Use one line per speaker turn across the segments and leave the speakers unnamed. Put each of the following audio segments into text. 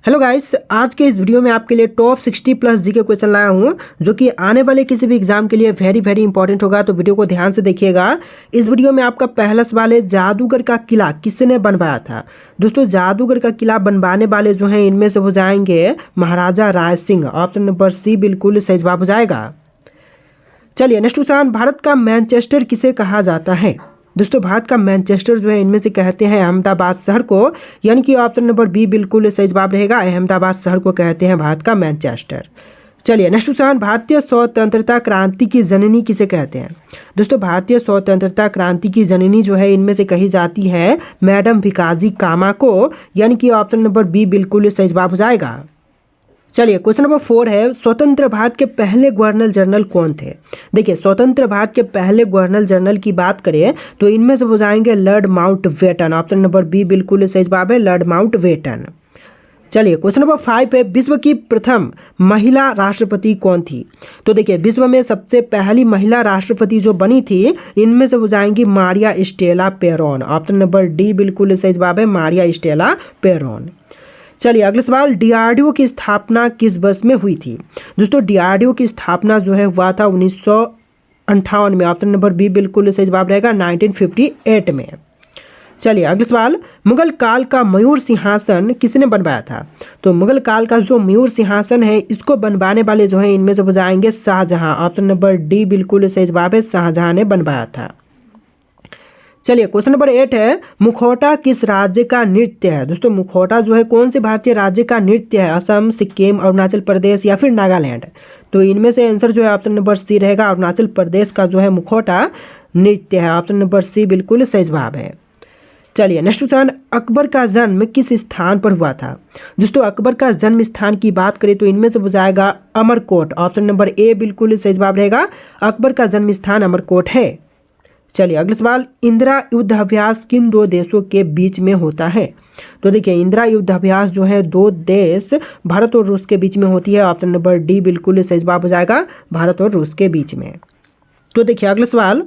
Hello guys, आज के इस वीडियो में आपके लिए टॉप 60 प्लस जीके क्वेश्चन लाया हूँ जो कि आने वाले किसी भी एग्जाम के लिए वेरी इंपॉर्टेंट होगा। तो वीडियो को ध्यान से देखिएगा। इस वीडियो में आपका पहला सवाल है, जादूगर का किला किसने बनवाया था। दोस्तों, जादूगर का किला बनवाने वाले जो हैं इनमें से हो जाएंगे महाराजा Rai Singh. Option number C बिल्कुल सही जवाब हो जाएगा। चलिए नेक्स्ट क्वेश्चन, भारत का मैनचेस्टर किसे कहा जाता है। दोस्तों, भारत का मैनचेस्टर जो है इनमें से कहते हैं अहमदाबाद शहर को, यानी कि ऑप्शन नंबर बी बिल्कुल सही जवाब रहेगा। अहमदाबाद शहर को कहते हैं भारत का मैनचेस्टर। चलिए नेक्स्ट क्वेश्चन, भारतीय स्वतंत्रता क्रांति की जननी किसे कहते हैं। दोस्तों, भारतीय स्वतंत्रता क्रांति की जननी जो है इनमें से कही जाती है मैडम भिकाजी कामा को, यानी कि ऑप्शन नंबर बी बिल्कुल सही जवाब हो जाएगा। चलिए क्वेश्चन नंबर 4 है, स्वतंत्र भारत के पहले गवर्नर जनरल कौन थे। देखिए, स्वतंत्र भारत के पहले गवर्नर जनरल की बात करें तो इनमें से हो जाएंगे Lord Mountbatten. Option number B बिल्कुल सही जवाब है, लॉर्ड माउंटबेटन। चलिए क्वेश्चन नंबर 5 है, विश्व की प्रथम महिला राष्ट्रपति कौन थी। तो देखिए, विश्व में सबसे पहली महिला राष्ट्रपति जो बनी थी इनमें से हो जाएंगी Maria Stella पेरोन। Option number D बिल्कुल सही जवाब है, मारिया स्टेला पेरोन। चलिए अगला सवाल, डीआरडीओ की स्थापना किस वर्ष में हुई थी। दोस्तों, डीआरडीओ की स्थापना जो है हुआ था 1958 में। ऑप्शन नंबर बी बिल्कुल सही जवाब रहेगा, 1958 में। चलिए अगला सवाल, मुगल काल का मयूर सिंहासन किसने बनवाया था। तो मुगल काल का जो मयूर सिंहासन है इसको बनवाने वाले जो है इनमें से हो जाएंगे शाहजहां। ऑप्शन नंबर डी बिल्कुल सही जवाब है, शाहजहां ने बनवाया था। चलिए क्वेश्चन नंबर 8 है, मुखौटा किस राज्य का नृत्य है। दोस्तों, मुखौटा जो है कौन से भारतीय राज्य का नृत्य है। असम, सिक्किम, अरुणाचल प्रदेश या फिर नागालैंड। तो इनमें से आंसर जो है ऑप्शन नंबर सी रहेगा, अरुणाचल प्रदेश का जो है मुखौटा नृत्य है। ऑप्शन नंबर सी बिल्कुल सही जवाब है। चलिए नेक्स्ट क्वेश्चन, अकबर का जन्म किस स्थान पर हुआ था। दोस्तों, अकबर का जन्म स्थान की बात करें तो इनमें से हो जाएगा अमरकोट। ऑप्शन नंबर ए बिल्कुल सही जवाब रहेगा, अकबर का जन्म स्थान अमरकोट है। चलिए अगला सवाल, इंदिरा युद्ध अभ्यास किन दो देशों के बीच में होता है। तो देखिए, इंदिरा युद्ध अभ्यास जो है दो देश भारत और रूस के बीच में होती है। ऑप्शन नंबर डी बिल्कुल सही जवाब हो जाएगा, भारत और रूस के बीच में। तो देखिए अगला सवाल,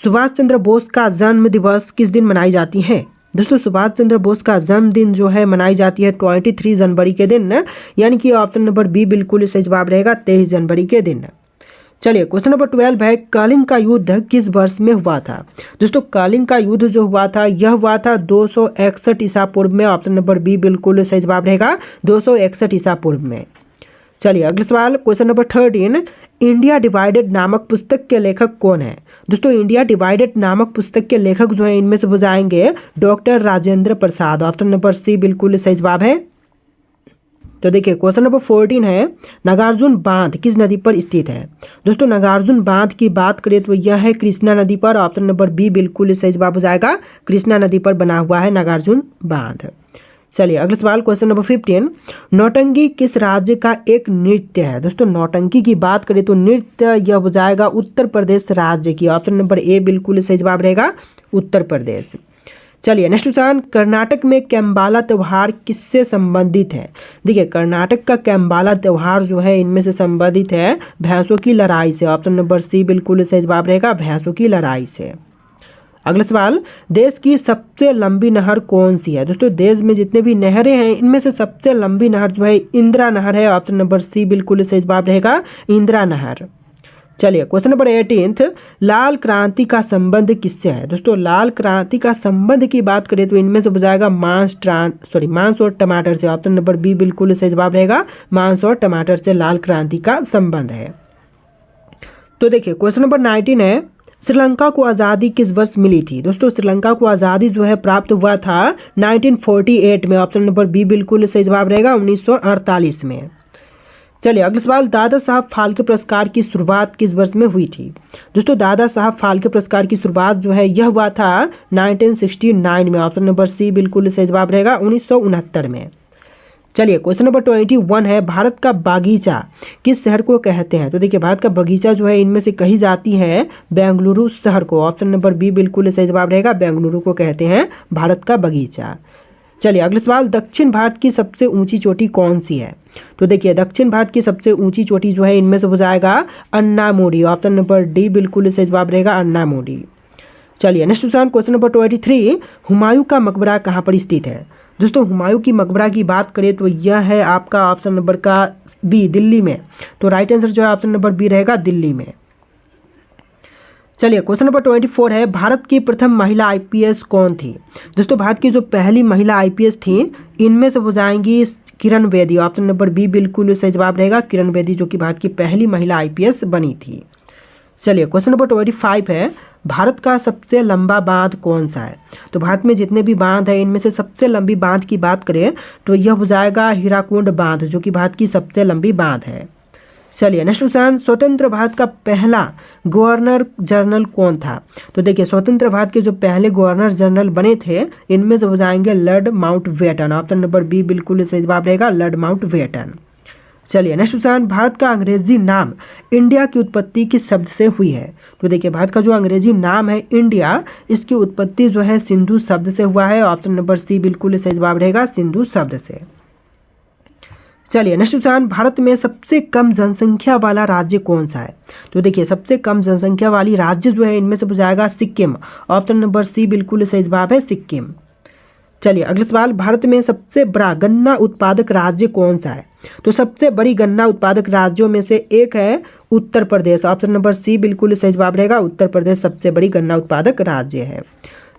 सुभाष चंद्र बोस का जन्म दिवस किस दिन मनाई जाती है। दोस्तों, सुभाष चंद्र बोस का जन्मदिन जो है मनाई जाती है 23 जनवरी के दिन, यानी कि ऑप्शन नंबर बी बिल्कुल सही जवाब रहेगा, 23 जनवरी के दिन। चलिए क्वेश्चन नंबर 12 है, कलिंग का युद्ध किस वर्ष में हुआ था। दोस्तों, कलिंग का युद्ध जो हुआ था यह हुआ था 261 ईसा पूर्व में। ऑप्शन नंबर बी बिल्कुल सही जवाब रहेगा, 261 ईसा पूर्व में। चलिए अगला सवाल, क्वेश्चन नंबर 13, इंडिया डिवाइडेड नामक पुस्तक के लेखक कौन है। दोस्तों, इंडिया डिवाइडेड नामक पुस्तक के लेखक जो है इनमें से हो जाएंगे doctor Rajendra Prasad. Option number C बिल्कुल सही जवाब है। तो देखिए क्वेश्चन नंबर 14 है, नागार्जुन बांध किस नदी पर स्थित है। दोस्तों, नागार्जुन बांध की बात करें तो यह है कृष्णा नदी पर। ऑप्शन नंबर बी बिल्कुल सही जवाब हो जाएगा, कृष्णा नदी पर बना हुआ है नागार्जुन बांध। चलिए अगला सवाल, क्वेश्चन नंबर 15, नौटंकी किस राज्य का एक नृत्य है। दोस्तों, नौटंकी की बात करें तो नृत्य यह हो जाएगा उत्तर प्रदेश राज्य की। ऑप्शन नंबर ए बिल्कुल सही जवाब रहेगा, उत्तर प्रदेश। चलिए नेक्स्ट क्वेश्चन, कर्नाटक में कैम्बाला त्यौहार किससे संबंधित है। देखिए, कर्नाटक का कैम्बाला त्यौहार जो है इनमें से संबंधित है भैंसों की लड़ाई से। ऑप्शन नंबर सी बिल्कुल सही जवाब रहेगा, भैंसों की लड़ाई से। अगला सवाल, देश की सबसे लंबी नहर कौन सी है। दोस्तों, देश में जितने भी नहरें हैं इनमें से सबसे लंबी नहर जो है इंदिरा नहर है। ऑप्शन नंबर सी बिल्कुल सही जवाब रहेगा, इंदिरा नहर। चलिए क्वेश्चन नंबर 18, लाल क्रांति का संबंध किससे है। दोस्तों, लाल क्रांति का संबंध की बात करें तो इनमें से हो जाएगा मांस और टमाटर से। ऑप्शन नंबर बी बिल्कुल सही जवाब रहेगा, मांस और टमाटर से लाल क्रांति का संबंध है। तो देखिए क्वेश्चन नंबर 19 है, श्रीलंका को आज़ादी किस वर्ष मिली थी। दोस्तों, श्रीलंका को आज़ादी जो है प्राप्त हुआ था 1948 में। ऑप्शन नंबर बी बिल्कुल सही जवाब रहेगा, 1948 में। चलिए अगला सवाल, दादा साहब फाल्के पुरस्कार की शुरुआत किस वर्ष में हुई थी। दोस्तों, दादा साहब फाल्के पुरस्कार की शुरुआत जो है यह हुआ था 1969 में। ऑप्शन नंबर सी बिल्कुल सही जवाब रहेगा, 1969 में। चलिए क्वेश्चन नंबर 21 है, भारत का बागीचा किस शहर को कहते हैं। तो देखिए, भारत का बगीचा जो है इनमें से कही जाती है बेंगलुरु शहर को। ऑप्शन नंबर बी बिल्कुल सही जवाब रहेगा, बेंगलुरु को कहते हैं भारत का बगीचा। चलिए अगला सवाल, दक्षिण भारत की सबसे ऊंची चोटी कौन सी है। तो देखिए, दक्षिण भारत की सबसे ऊंची चोटी जो है इनमें से हो जाएगा अन्नामुडी। ऑप्शन नंबर डी बिल्कुल सही जवाब रहेगा, अन्नामुडी। चलिए नेक्स्ट क्वेश्चन नंबर 23, हुमायूं का मकबरा कहाँ पर स्थित है। दोस्तों हुमायूं की मकबरा की बात करें तो यह है आपका ऑप्शन नंबर का बी, दिल्ली में। तो राइट आंसर जो है ऑप्शन नंबर बी रहेगा, दिल्ली में। चलिए क्वेश्चन नंबर 24 है, भारत की प्रथम महिला आईपीएस कौन थी? दोस्तों भारत की जो पहली महिला आईपीएस थी इनमें से हो जाएंगी Kiran Bedi. Option number B बिल्कुल सही जवाब रहेगा, किरण बेदी, जो कि भारत की पहली महिला आईपीएस बनी थी। चलिए क्वेश्चन नंबर 25 है, भारत का सबसे लंबा बांध कौन सा है? तो भारत में जितने भी बांध है इनमें से सबसे लंबी बांध की बात करें तो यह हो जाएगा हीराकुंड बांध, जो कि भारत की सबसे लंबी बांध है। चलिए नेक्स्ट क्वेश्चन, स्वतंत्र भारत का पहला गवर्नर जनरल कौन था? तो देखिए स्वतंत्र भारत के जो पहले गवर्नर जनरल बने थे इनमें से हो जाएंगे Lord Mountbatten. Option number B बिल्कुल सही जवाब रहेगा, लॉर्ड माउंटबेटन। चलिए नेक्स्ट क्वेश्चन, भारत का अंग्रेजी नाम इंडिया की उत्पत्ति किस शब्द से हुई है? तो देखिए भारत का जो अंग्रेजी नाम है इंडिया, इसकी उत्पत्ति जो है सिंधु शब्द से हुआ है। ऑप्शन नंबर सी बिल्कुल सही जवाब रहेगा, सिंधु शब्द से। चलिए नेक्स्ट क्वेश्चन, भारत में सबसे कम जनसंख्या वाला राज्य कौन सा है? तो देखिए सबसे कम जनसंख्या वाली राज्य जो है इनमें से हो जाएगा सिक्किम। ऑप्शन नंबर सी बिल्कुल सही जवाब है, सिक्किम। चलिए अगला सवाल, भारत में सबसे बड़ा गन्ना उत्पादक राज्य कौन सा है? तो सबसे बड़ी गन्ना उत्पादक राज्यों में से एक है Uttar Pradesh. Option number C बिल्कुल सही जवाब रहेगा, उत्तर प्रदेश सबसे बड़ी गन्ना उत्पादक राज्य है।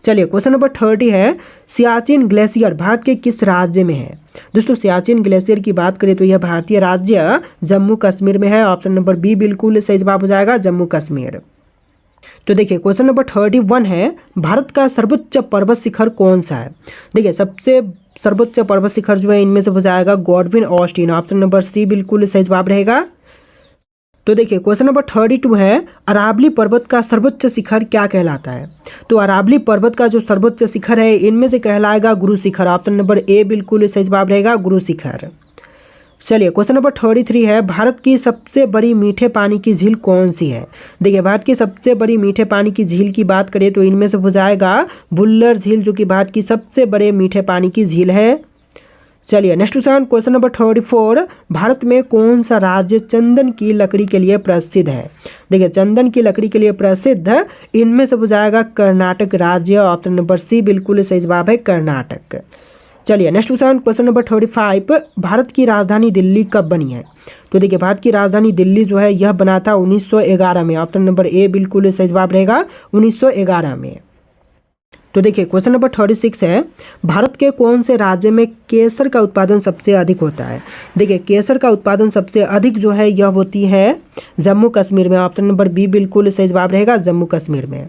चलिए क्वेश्चन नंबर 30 है, सियाचिन ग्लेशियर भारत के किस राज्य में है? दोस्तों सियाचिन ग्लेशियर की बात करें तो यह भारतीय राज्य जम्मू कश्मीर में है। ऑप्शन नंबर बी बिल्कुल सही जवाब हो जाएगा, जम्मू कश्मीर। तो देखिए क्वेश्चन नंबर 31 है, भारत का सर्वोच्च पर्वत शिखर कौन सा है? देखिए सबसे सर्वोच्च पर्वत शिखर जो है इनमें से हो जाएगा Godwin Austen. Option number C बिल्कुल सही जवाब रहेगा। तो देखिए क्वेश्चन नंबर 32 है, अरावली पर्वत का सर्वोच्च शिखर क्या कहलाता है? तो अरावली पर्वत का जो सर्वोच्च शिखर है इनमें से कहलाएगा Guru Shikhar. Option number A बिल्कुल सही जवाब रहेगा, गुरु शिखर। चलिए क्वेश्चन नंबर 33 है, भारत की सबसे बड़ी मीठे पानी की झील कौन सी है? देखिए भारत की सबसे बड़ी मीठे पानी की झील की बात करें तो इनमें से हो जाएगा बुल्लर झील, जो कि भारत की सबसे बड़े मीठे पानी की झील है। चलिए नेक्स्ट क्वेश्चन नंबर 34, भारत में कौन सा राज्य चंदन की लकड़ी के लिए प्रसिद्ध है? देखिए चंदन की लकड़ी के लिए प्रसिद्ध इनमें से हो जाएगा कर्नाटक राज्य। ऑप्शन नंबर सी बिल्कुल सही जवाब है, कर्नाटक। चलिए नेक्स्ट क्वेश्चन नंबर 35, भारत की राजधानी दिल्ली कब बनी है? तो देखिए भारत की राजधानी दिल्ली जो है यह बना था 1911 में। ऑप्शन नंबर ए बिल्कुल सही जवाब रहेगा, 1911 में। तो देखिए क्वेश्चन नंबर 36 है, भारत के कौन से राज्य में केसर का उत्पादन सबसे अधिक होता है? देखिए केसर का उत्पादन सबसे अधिक जो है यह होती है जम्मू कश्मीर में। ऑप्शन नंबर बी बिल्कुल सही जवाब रहेगा, जम्मू कश्मीर में।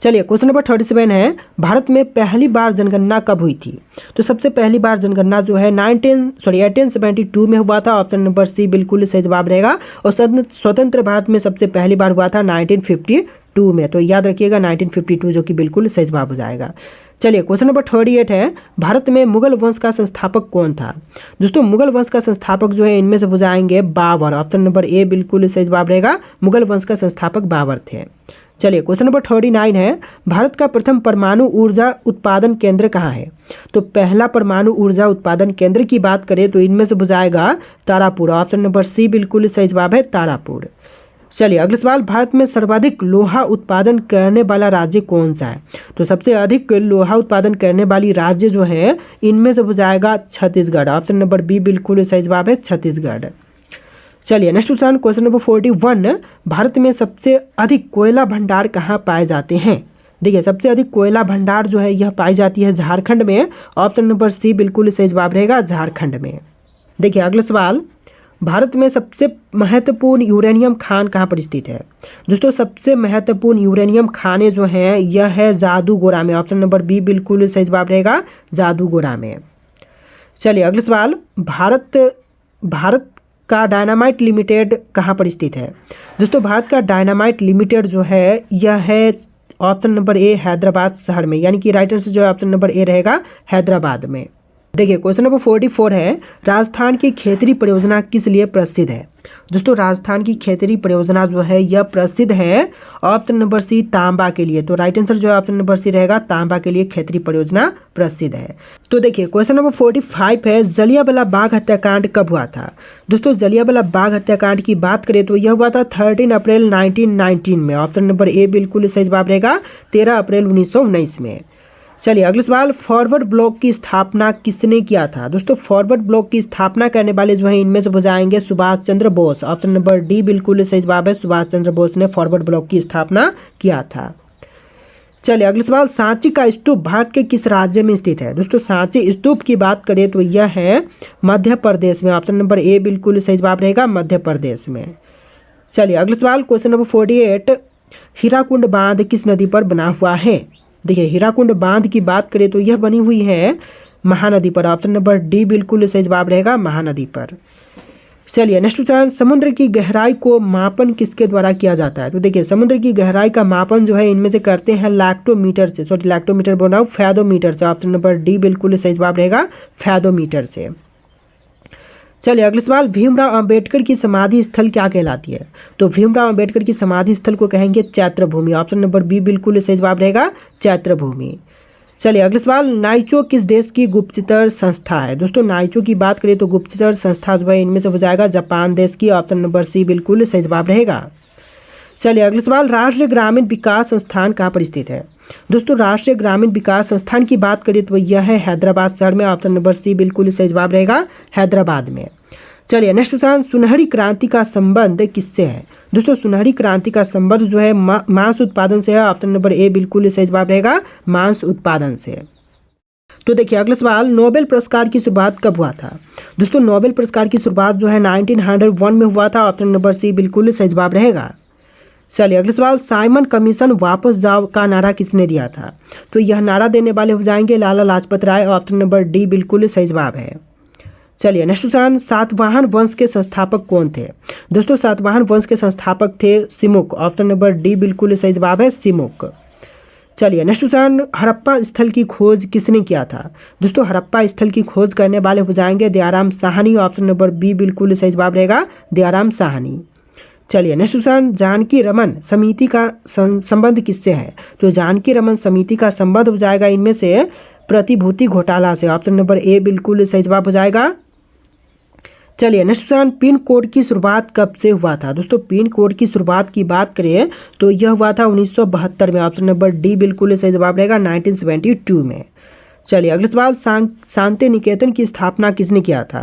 चलिए क्वेश्चन नंबर 37 है, भारत में पहली बार जनगणना कब हुई थी? तो सबसे पहली बार जनगणना जो है 1872 में हुआ था। ऑप्शन नंबर सी बिल्कुल सही जवाब रहेगा। और स्वतंत्र भारत में सबसे पहली बार हुआ था 1952 में। तो याद रखिएगा 1952 जो कि बिल्कुल सही जवाब हो जाएगा। चलिए क्वेश्चन नंबर 38 है, भारत में मुगल वंश का संस्थापक कौन था? दोस्तों मुगल वंश का संस्थापक जो है इनमें से हो जाएंगे बाबर। ऑप्शन नंबर ए बिल्कुल सही जवाब रहेगा, मुगल वंश का संस्थापक बाबर थे। चलिए क्वेश्चन नंबर 39 है, भारत का प्रथम परमाणु ऊर्जा उत्पादन केंद्र कहाँ है? तो पहला परमाणु ऊर्जा उत्पादन केंद्र की बात करें तो इनमें से हो जाएगा तारापुर। ऑप्शन नंबर सी बिल्कुल सही जवाब है, तारापुर। चलिए अगला सवाल, भारत में सर्वाधिक लोहा उत्पादन करने वाला राज्य कौन सा है? तो सबसे अधिक लोहा उत्पादन करने वाली राज्य जो है इनमें से हो जाएगा छत्तीसगढ़। ऑप्शन नंबर बी बिल्कुल सही जवाब है, छत्तीसगढ़। चलिए नेक्स्ट क्वेश्चन नंबर 41, भारत में सबसे अधिक कोयला भंडार कहाँ पाए जाते हैं? देखिए सबसे अधिक कोयला भंडार जो है यह पाई जाती है झारखंड में। ऑप्शन नंबर सी बिल्कुल सही जवाब रहेगा, झारखंड में। देखिए अगला सवाल, भारत में सबसे महत्वपूर्ण यूरेनियम खान कहाँ पर स्थित है? दोस्तों सबसे महत्वपूर्ण यूरेनियम खाने जो हैं यह है जादूगोरा में। ऑप्शन नंबर बी बिल्कुल सही जवाब रहेगा, जादूगोरा में। चलिए अगला सवाल, भारत का डायनामाइट लिमिटेड कहाँ पर स्थित है? दोस्तों भारत का डायनामाइट लिमिटेड जो है यह है ऑप्शन नंबर ए हैदराबाद शहर में, यानी कि राइट आंसर जो है ऑप्शन नंबर ए रहेगा, हैदराबाद में। देखिए क्वेश्चन नंबर 44 है, राजस्थान की खेतरी परियोजना किस लिए प्रसिद्ध है? दोस्तों राजस्थान की खेतरी परियोजना जो है यह प्रसिद्ध है ऑप्शन नंबर सी तांबा के लिए। तो राइट आंसर जो है ऑप्शन नंबर सी रहेगा, तांबा के लिए खेतरी परियोजना प्रसिद्ध है। तो देखिए क्वेश्चन नंबर 45 है, जलियांवाला बाग हत्याकांड कब हुआ था? दोस्तों जलियांवाला बाग हत्याकांड की बात करें तो यह हुआ था 13 अप्रैल 1919 में। ऑप्शन नंबर ए बिल्कुल सही जवाब रहेगा, 13 अप्रैल 1919 में। चलिए अगला सवाल, फॉरवर्ड ब्लॉक की स्थापना किसने किया था? दोस्तों फॉरवर्ड ब्लॉक की स्थापना करने वाले जो है इनमें से हो जाएंगे Subhash Chandra Bose. Option number D बिल्कुल सही जवाब है, सुभाष चंद्र बोस ने फॉरवर्ड ब्लॉक की स्थापना किया था। चलिए अगला सवाल, सांची का स्तूप भारत के किस राज्य में स्थित है? दोस्तों सांची स्तूप की बात करें तो यह है मध्य प्रदेश में। ऑप्शन नंबर ए बिल्कुल सही जवाब रहेगा, मध्य प्रदेश में। चलिए अगला सवाल, क्वेश्चन नंबर 48, हीराकुंड बांध किस नदी पर बना हुआ है? देखिए हीराकुंड बांध की बात करें तो यह बनी हुई है महानदी पर। ऑप्शन नंबर डी बिल्कुल सही जवाब रहेगा, महानदी पर। चलिए नेक्स्ट क्वेश्चन, समुद्र की गहराई को मापन किसके द्वारा किया जाता है? तो देखिए समुद्र की गहराई का मापन जो है इनमें से करते हैं लैक्टोमीटर से, लैक्टोमीटर बोल रहा हूँ, फैदोमीटर से। ऑप्शन नंबर डी बिल्कुल सही जवाब रहेगा, फैदोमीटर से। चलिए अगला सवाल, भीमराव अंबेडकर की समाधि स्थल क्या कहलाती है? तो भीमराव अंबेडकर की समाधि स्थल को कहेंगे चैत्र भूमि। ऑप्शन नंबर बी बिल्कुल सही जवाब रहेगा, चैत्र भूमि। चलिए अगला सवाल, नाइचो किस देश की गुप्तचर संस्था है? दोस्तों नाइचो की बात करें तो गुप्तचर संस्था जो है इनमें से हो जाएगा जापान देश की। ऑप्शन नंबर सी बिल्कुल सही जवाब रहेगा। चलिए अगला सवाल, राष्ट्रीय ग्रामीण विकास संस्थान कहाँ पर स्थित है? दोस्तों राष्ट्रीय ग्रामीण विकास संस्थान की बात करें तो यह है हैदराबाद शहर में। ऑप्शन नंबर सी बिल्कुल सही जवाब रहेगा, हैदराबाद में। चलिए नेक्स्ट क्वेश्चन, सुनहरी क्रांति का संबंध किससे है? दोस्तों सुनहरी क्रांति का संबंध जो है मांस उत्पादन से है। ऑप्शन नंबर ए बिल्कुल सही जवाब रहेगा, मांस उत्पादन से। तो देखिए अगला सवाल, नोबेल पुरस्कार की शुरुआत कब हुआ था? दोस्तों नोबेल पुरस्कार की शुरुआत जो है 1901 में हुआ था। ऑप्शन नंबर सी बिल्कुल सही जवाब रहेगा। चलिए अगला सवाल, साइमन कमीशन वापस जाओ का नारा किसने दिया था? तो यह नारा देने वाले हो जाएंगे Lala Lajpat Rai. Option number D बिल्कुल सही जवाब है। चलिए नेक्स्ट क्वेश्चन, सातवाहन वंश के संस्थापक कौन थे? दोस्तों सातवाहन वंश के संस्थापक थे सिमुक। ऑप्शन नंबर डी बिल्कुल सही जवाब है, सिमुक। चलिए नेक्स्ट क्वेश्चन, हड़प्पा स्थल की खोज किसने किया था? दोस्तों हड़प्पा स्थल की खोज करने वाले हो जाएंगे Dayaram Sahni. Option number B बिल्कुल सही जवाब रहेगा, दयाराम साहनी। चलिए नेक्स्ट क्वेश्चन, जानकी रमन समिति का संबंध किससे है? तो जानकी रमन समिति का संबंध हो जाएगा इनमें से प्रतिभूति घोटाला से। ऑप्शन नंबर ए बिल्कुल सही जवाब हो जाएगा। चलिए नेक्स्ट क्वेश्चन, पिन कोड की शुरुआत कब से हुआ था? दोस्तों पिन कोड की शुरुआत की बात करें तो यह हुआ था 1972 में। ऑप्शन नंबर डी बिल्कुल सही जवाब रहेगा, 1972 में। चलिए अगला सवाल, शांति निकेतन की स्थापना किसने किया था?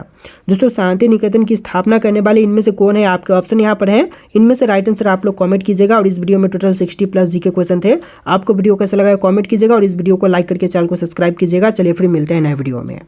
दोस्तों शांति निकेतन की स्थापना करने वाले इनमें से कौन है? आपके ऑप्शन यहाँ पर है, इनमें से राइट आंसर आप लोग कमेंट कीजिएगा। और इस वीडियो में टोटल 60+ जीके क्वेश्चन थे। आपको वीडियो कैसा लगा कमेंट कीजिएगा और इस वीडियो को लाइक करके चैनल को सब्सक्राइब कीजिएगा। चलिए फिर मिलते हैं नए वीडियो में।